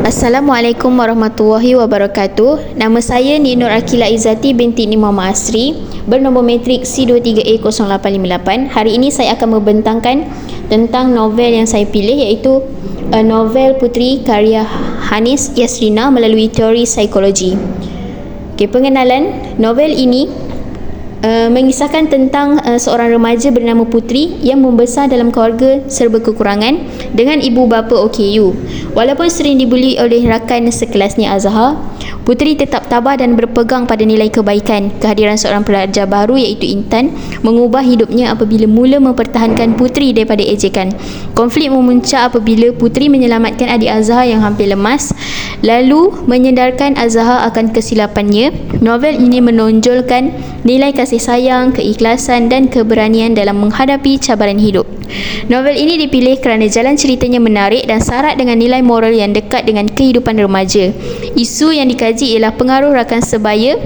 Assalamualaikum warahmatullahi wabarakatuh. Nama saya Nur Akila Izzati binti Muhammad Asri, bernombor matrik C23A0858. Hari ini saya akan membentangkan tentang novel yang saya pilih, iaitu novel Puteri karya Hanis Yasrina melalui teori psikologi. Pengenalan novel ini mengisahkan tentang seorang remaja bernama Puteri yang membesar dalam keluarga serba kekurangan dengan ibu bapa OKU. Walaupun sering dibuli oleh rakan sekelasnya Azhar, Puteri tetap tabah dan berpegang pada nilai kebaikan. Kehadiran seorang pelajar baru iaitu Intan mengubah hidupnya apabila mula mempertahankan Puteri daripada ejekan. Konflik memuncak apabila Puteri menyelamatkan adik Azhar yang hampir lemas, lalu menyedarkan Azhar akan kesilapannya. Novel ini menonjolkan nilai kasih sayang, keikhlasan dan keberanian dalam menghadapi cabaran hidup. Novel ini dipilih kerana jalan ceritanya menarik dan syarat dengan nilai moral yang dekat dengan kehidupan remaja. Isu yang dikaji ialah pengaruh rakan sebaya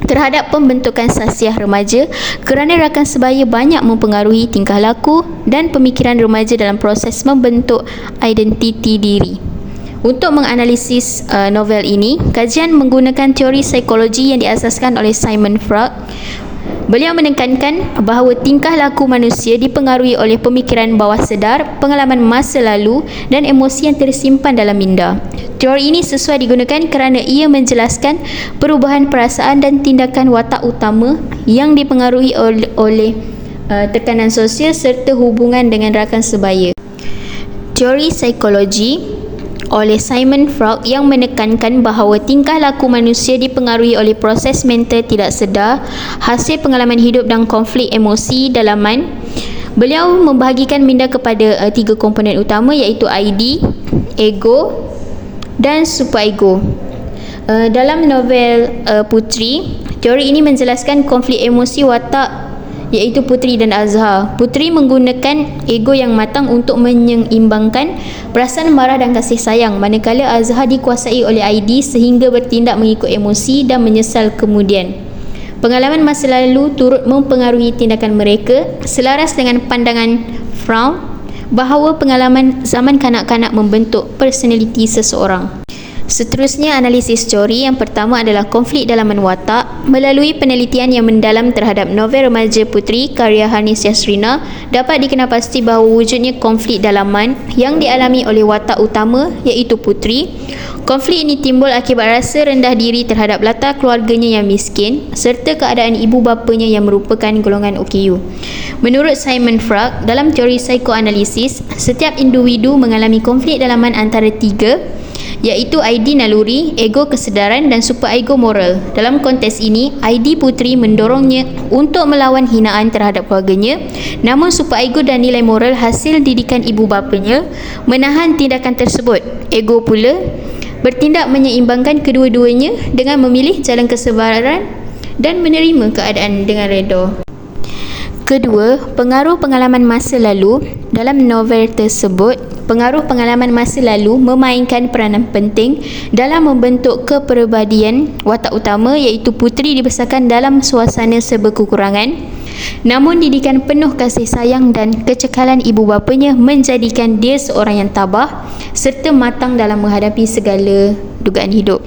terhadap pembentukan sasiah remaja, kerana rakan sebaya banyak mempengaruhi tingkah laku dan pemikiran remaja dalam proses membentuk identiti diri. Untuk menganalisis novel ini, kajian menggunakan teori psikologi yang diasaskan oleh Sigmund Freud. Beliau menekankan bahawa tingkah laku manusia dipengaruhi oleh pemikiran bawah sedar, pengalaman masa lalu dan emosi yang tersimpan dalam minda. Teori ini sesuai digunakan kerana ia menjelaskan perubahan perasaan dan tindakan watak utama yang dipengaruhi oleh tekanan sosial serta hubungan dengan rakan sebaya. Teori psikologi oleh Sigmund Freud yang menekankan bahawa tingkah laku manusia dipengaruhi oleh proses mental tidak sedar, hasil pengalaman hidup dan konflik emosi dalaman. Beliau membahagikan minda kepada tiga komponen utama, iaitu ID, ego dan superego. Dalam novel Puteri, teori ini menjelaskan konflik emosi watak iaitu Puteri dan Azhar. Puteri menggunakan ego yang matang untuk menyeimbangkan perasaan marah dan kasih sayang, manakala Azhar dikuasai oleh ID sehingga bertindak mengikut emosi dan menyesal kemudian. Pengalaman masa lalu turut mempengaruhi tindakan mereka, selaras dengan pandangan Freud bahawa pengalaman zaman kanak-kanak membentuk personaliti seseorang. Seterusnya, analisis teori. Yang pertama adalah konflik dalaman watak. Melalui penelitian yang mendalam terhadap novel remaja Puteri karya Hanis Yasrina, dapat dikenal pasti bahawa wujudnya konflik dalaman yang dialami oleh watak utama iaitu Puteri. Konflik ini timbul akibat rasa rendah diri terhadap latar keluarganya yang miskin serta keadaan ibu bapanya yang merupakan golongan OKU. Menurut Sigmund Freud, dalam teori psikoanalisis, setiap individu mengalami konflik dalaman antara tiga, iaitu ID naluri, ego kesedaran dan superego moral. Dalam konteks ini, ID Puteri mendorongnya untuk melawan hinaan terhadap keluarganya, namun superego dan nilai moral hasil didikan ibu bapanya menahan tindakan tersebut. Ego pula bertindak menyeimbangkan kedua-duanya dengan memilih jalan kesabaran dan menerima keadaan dengan redha. Kedua, pengaruh pengalaman masa lalu. Dalam novel tersebut, pengaruh pengalaman masa lalu memainkan peranan penting dalam membentuk kepribadian watak utama, iaitu Puteri dibesarkan dalam suasana serba kekurangan, namun didikan penuh kasih sayang dan kecekalan ibu bapanya menjadikan dia seorang yang tabah serta matang dalam menghadapi segala dugaan hidup.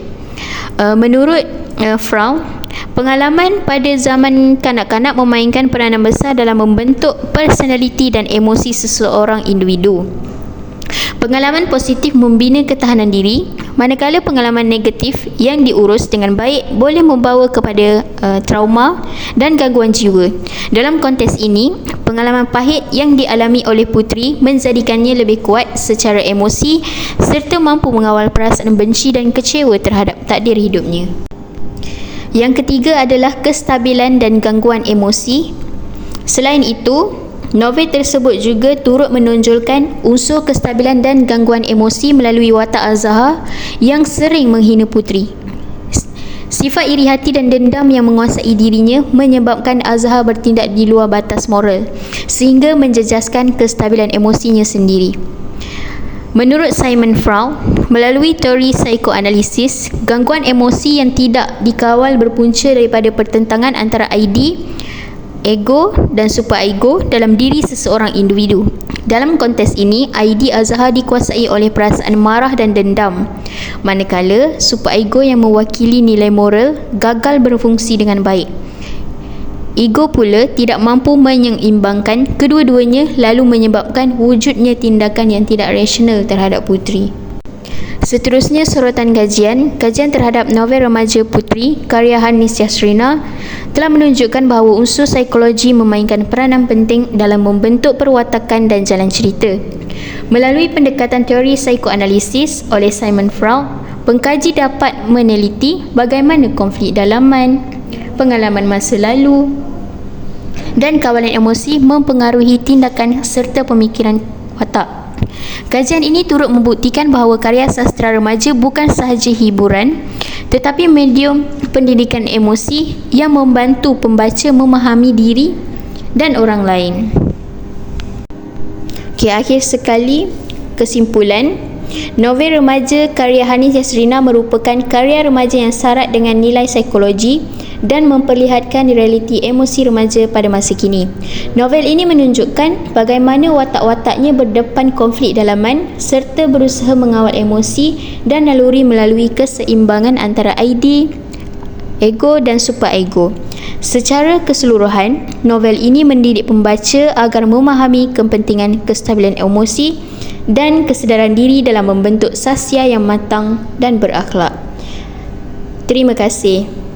Menurut Freud, pengalaman pada zaman kanak-kanak memainkan peranan besar dalam membentuk personaliti dan emosi seseorang individu. Pengalaman positif membina ketahanan diri, manakala pengalaman negatif yang diurus dengan baik boleh membawa kepada trauma dan gangguan jiwa. Dalam konteks ini, pengalaman pahit yang dialami oleh Puteri menjadikannya lebih kuat secara emosi serta mampu mengawal perasaan benci dan kecewa terhadap takdir hidupnya. Yang ketiga adalah kestabilan dan gangguan emosi. Selain itu, novel tersebut juga turut menonjolkan unsur kestabilan dan gangguan emosi melalui watak Azhar yang sering menghina Puteri. Sifat iri hati dan dendam yang menguasai dirinya menyebabkan Azhar bertindak di luar batas moral sehingga menjejaskan kestabilan emosinya sendiri. Menurut Sigmund Freud, melalui teori psikoanalisis, gangguan emosi yang tidak dikawal berpunca daripada pertentangan antara ID, ego dan superego dalam diri seseorang individu. Dalam konteks ini, ID Azhar dikuasai oleh perasaan marah dan dendam. manakala superego yang mewakili nilai moral gagal berfungsi dengan baik. Ego pula tidak mampu menyeimbangkan kedua-duanya lalu menyebabkan wujudnya tindakan yang tidak rasional terhadap puteri. Seterusnya sorotan kajian terhadap novel remaja Puteri karya Hanis Yasrina telah menunjukkan bahawa unsur psikologi memainkan peranan penting dalam membentuk perwatakan dan jalan cerita. Melalui pendekatan teori psikoanalisis oleh Sigmund Freud, pengkaji dapat meneliti bagaimana konflik dalaman, pengalaman masa lalu dan kawalan emosi mempengaruhi tindakan serta pemikiran watak. Kajian ini turut membuktikan bahawa karya sastera remaja bukan sahaja hiburan tetapi medium pendidikan emosi yang membantu pembaca memahami diri dan orang lain. Akhir sekali, kesimpulan, novel remaja karya Hanis Yasrina merupakan karya remaja yang syarat dengan nilai psikologi dan memperlihatkan realiti emosi remaja pada masa kini. Novel ini menunjukkan bagaimana watak-wataknya berdepan konflik dalaman serta berusaha mengawal emosi dan naluri melalui keseimbangan antara ide, ego dan superego. Secara keseluruhan, novel ini mendidik pembaca agar memahami kepentingan kestabilan emosi dan kesedaran diri dalam membentuk sasya yang matang dan berakhlak. Terima kasih.